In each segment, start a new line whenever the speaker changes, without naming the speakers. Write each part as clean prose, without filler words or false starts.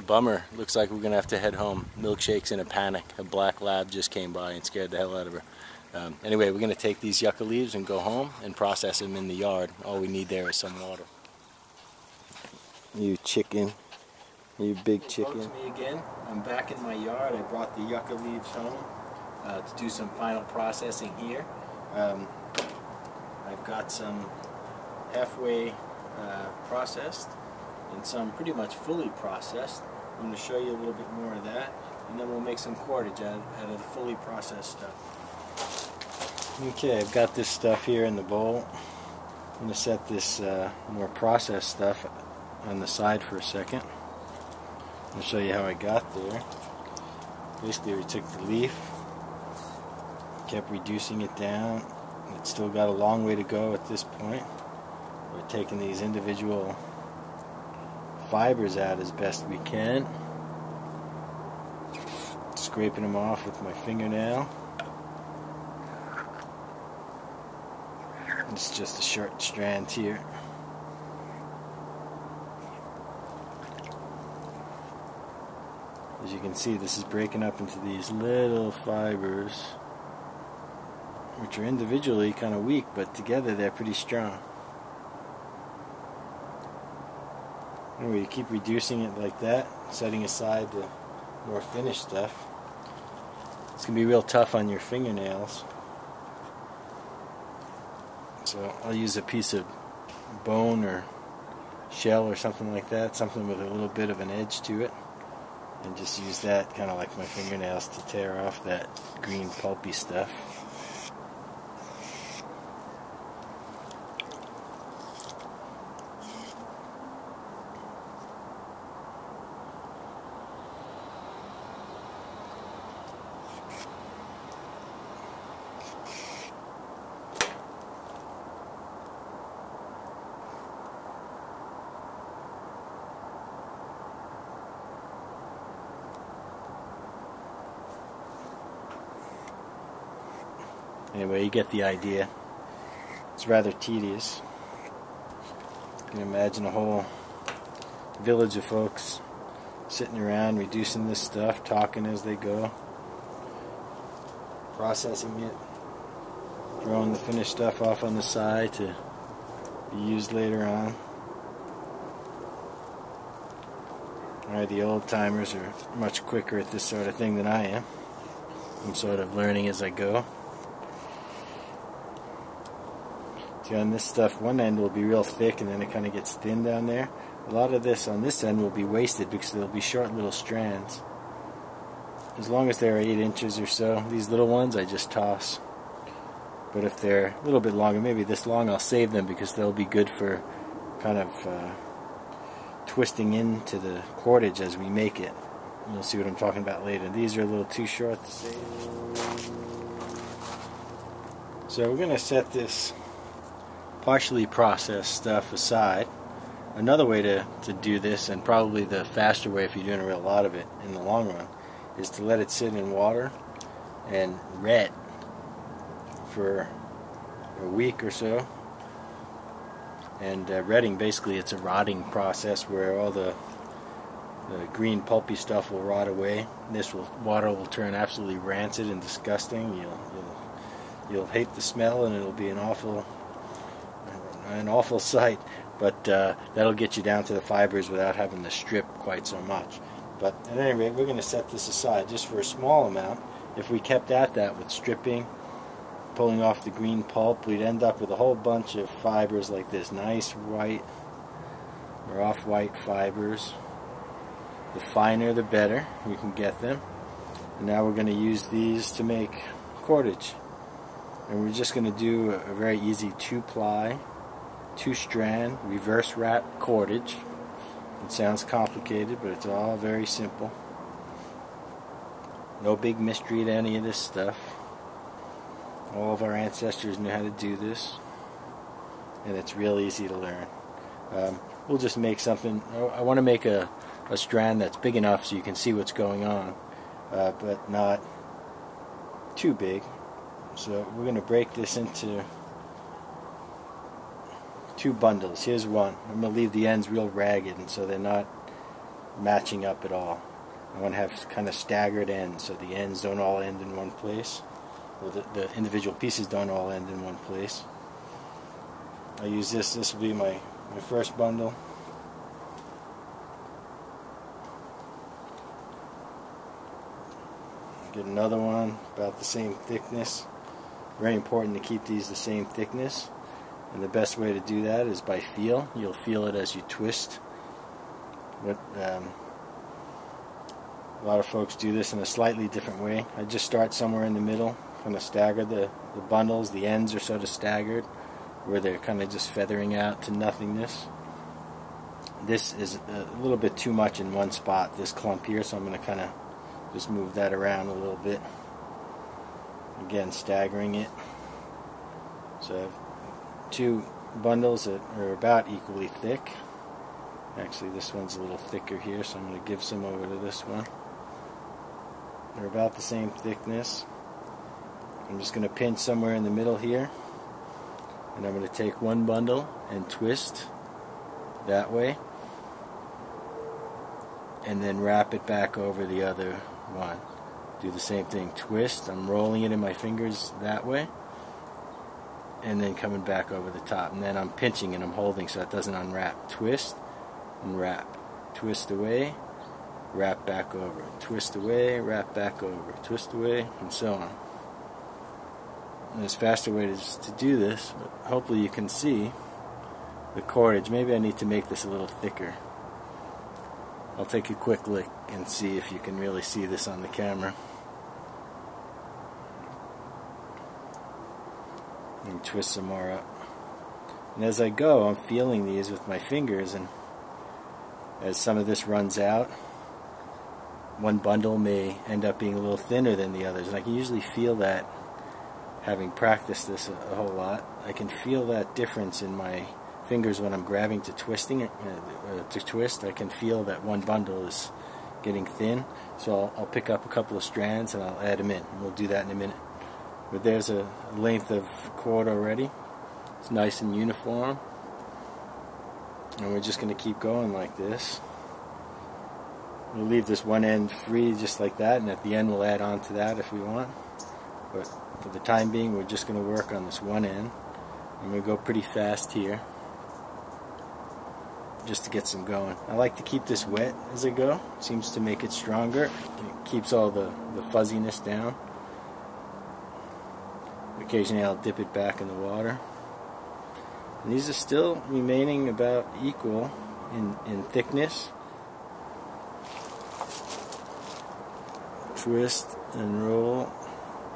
Bummer. Looks like we're gonna have to head home. Milkshake's in a panic. A black lab just came by and scared the hell out of her. Anyway, we're gonna take these yucca leaves and go home and process them in the yard. All we need there is some water. You chicken. You big chicken. Folks, me again. I'm back in my yard. I brought the yucca leaves home to do some final processing here. I've got some halfway processed and some pretty much fully processed. I'm going to show you a little bit more of that, and then we'll make some cordage out of the fully processed stuff. Okay, I've got this stuff here in the bowl. I'm going to set this more processed stuff on the side for a second. I'll show you how I got there. Basically, we took the leaf, kept reducing it down. It's still got a long way to go at this point. We're taking these individual fibers out as best we can, scraping them off with my fingernail. It's just a short strand here. As you can see, this is breaking up into these little fibers, which are individually kind of weak, but together they're pretty strong. Anyway, you keep reducing it like that, setting aside the more finished stuff. It's going to be real tough on your fingernails. So I'll use a piece of bone or shell or something like that, something with a little bit of an edge to it, and just use that kind of like my fingernails to tear off that green pulpy stuff. Anyway, you get the idea. It's rather tedious. You can imagine a whole village of folks sitting around reducing this stuff, talking as they go, processing it, throwing the finished stuff off on the side to be used later on. Alright, the old timers are much quicker at this sort of thing than I am. I'm sort of learning as I go. See, on this stuff, one end will be real thick and then it kind of gets thin down there. A lot of this on this end will be wasted because they'll be short little strands. As long as they're 8 inches or so, these little ones I just toss. But if they're a little bit longer, maybe this long, I'll save them because they'll be good for kind of twisting into the cordage as we make it. You'll see what I'm talking about later. These are a little too short to save. So we're going to set this partially processed stuff aside. Another way to do this, and probably the faster way if you're doing a real lot of it in the long run, is to let it sit in water and ret for a week or so. And retting, basically it's a rotting process where all the green pulpy stuff will rot away. Water will turn absolutely rancid and disgusting. You'll hate the smell and it'll be an awful sight, but that'll get you down to the fibers without having to strip quite so much. But at any rate, we're going to set this aside just for a small amount. If we kept at that with stripping, pulling off the green pulp, we'd end up with a whole bunch of fibers like this, nice white or off-white fibers. The finer the better we can get them. And now we're going to use these to make cordage. And we're just going to do a very easy 2-ply, 2-strand, reverse wrap cordage. It sounds complicated, but it's all very simple. No big mystery to any of this stuff. All of our ancestors knew how to do this, and it's real easy to learn. We'll just make something. I want to make a strand that's big enough so you can see what's going on, but not too big. So we're going to break this into 2 bundles. Here's one. I'm going to leave the ends real ragged, and so they're not matching up at all. I want to have kind of staggered ends, so the ends don't all end in one place, or the individual pieces don't all end in one place. I use this will be my first bundle. Get another one about the same thickness. Very important to keep these the same thickness, and the best way to do that is by feel. You'll feel it as you twist. A lot of folks do this in a slightly different way. I just start somewhere in the middle, kind of stagger the bundles. The ends are sort of staggered, where they're kind of just feathering out to nothingness. This is a little bit too much in one spot, this clump here, so I'm going to kind of just move that around a little bit. Again, staggering it. So I have two bundles that are about equally thick. Actually, this one's a little thicker here, so I'm going to give some over to this one. They're about the same thickness. I'm just going to pinch somewhere in the middle here, and I'm going to take one bundle and twist that way, and then wrap it back over the other one. Do the same thing, twist. I'm rolling it in my fingers that way, and then coming back over the top, and then I'm pinching and I'm holding so it doesn't unwrap. Twist and wrap, twist away, wrap back over, twist away, wrap back over, twist away, and so on. And there's faster ways to do this, but hopefully you can see the cordage. Maybe I need to make this a little thicker. I'll take a quick look and see if you can really see this on the camera. And twist some more up. And as I go, I'm feeling these with my fingers, and as some of this runs out, one bundle may end up being a little thinner than the others. And I can usually feel that, having practiced this a whole lot. I can feel that difference in my fingers when I'm grabbing to twisting it, to twist. I can feel that one bundle is getting thin, so I'll pick up a couple of strands and I'll add them in. And we'll do that in a minute. But there's a length of cord already. It's nice and uniform, and we're just going to keep going like this. We'll leave this one end free just like that, and at the end we'll add on to that if we want. But for the time being, we're just going to work on this one end. I'm going to go pretty fast here, just to get some going. I like to keep this wet as I go. It seems to make it stronger. It keeps all the fuzziness down. Occasionally I'll dip it back in the water. And these are still remaining about equal in thickness. Twist and roll,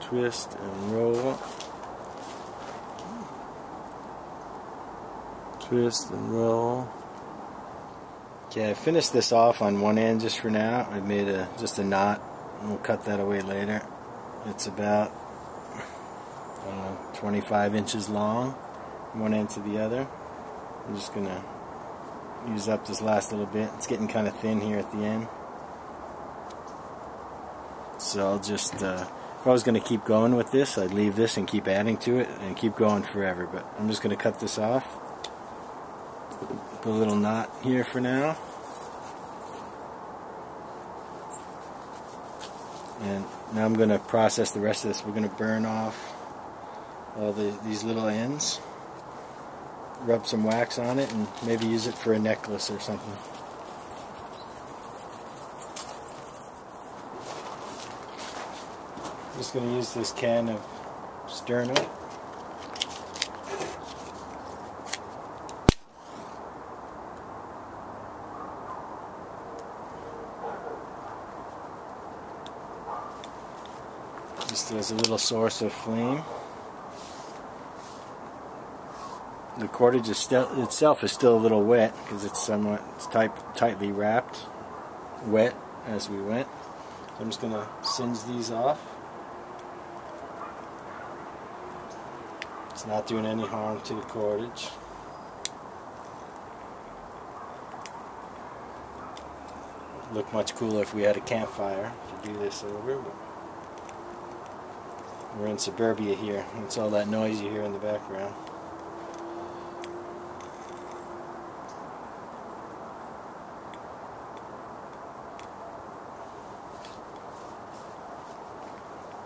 twist and roll, twist and roll. Okay, I finished this off on one end just for now. I made just a knot, and we'll cut that away later. It's about 25 inches long, one end to the other. I'm just going to use up this last little bit. It's getting kind of thin here at the end. So I'll just, if I was going to keep going with this, I'd leave this and keep adding to it and keep going forever. But I'm just going to cut this off. Put a little knot here for now. And now I'm going to process the rest of this. We're going to burn off all these little ends. Rub some wax on it and maybe use it for a necklace or something. Just going to use this can of sterno. Just as a little source of flame. The cordage itself is still a little wet because it's tightly wrapped, wet as we went. So I'm just going to singe these off. It's not doing any harm to the cordage. It'd look much cooler if we had a campfire to do this over. But we're in suburbia here. It's all that noise you hear in the background.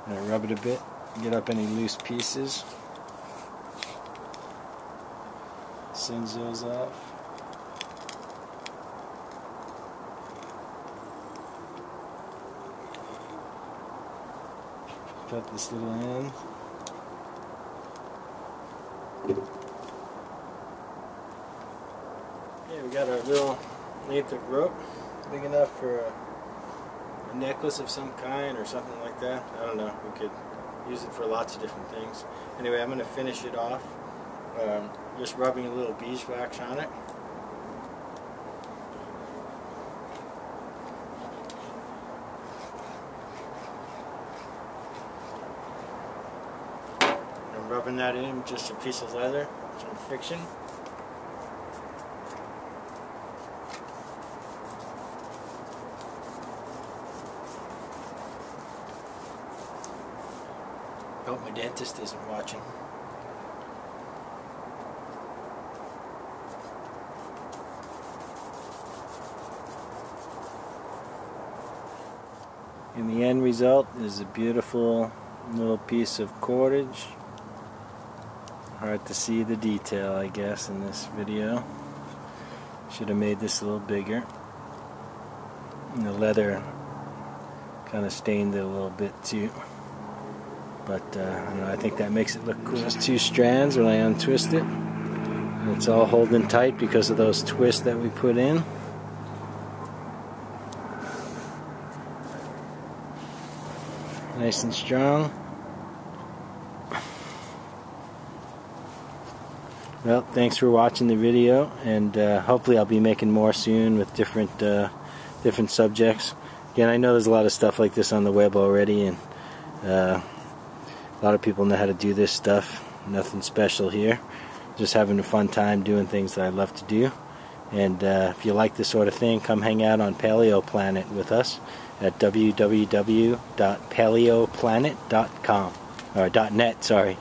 Rub it a bit, get up any loose pieces. Singe those off. Cut this little end. Yeah, we got our little length of rope, big enough for a necklace of some kind or something like that. I don't know, we could use it for lots of different things. Anyway, I'm going to finish it off, just rubbing a little beeswax on it. I'm rubbing that in with just a piece of leather, some friction. Hope my dentist isn't watching. And the end result is a beautiful little piece of cordage. Hard to see the detail, I guess, in this video. Should have made this a little bigger. And the leather kind of stained it a little bit too. But I don't know, I think that makes it look cool. Just two strands when I untwist it. And it's all holding tight because of those twists that we put in. Nice and strong. Well, thanks for watching the video, and hopefully I'll be making more soon with different subjects. Again, I know there's a lot of stuff like this on the web already, and a lot of people know how to do this stuff. Nothing special here. Just having a fun time doing things that I love to do. And if you like this sort of thing, come hang out on Paleo Planet with us at www.paleoplanet.com or .net, sorry.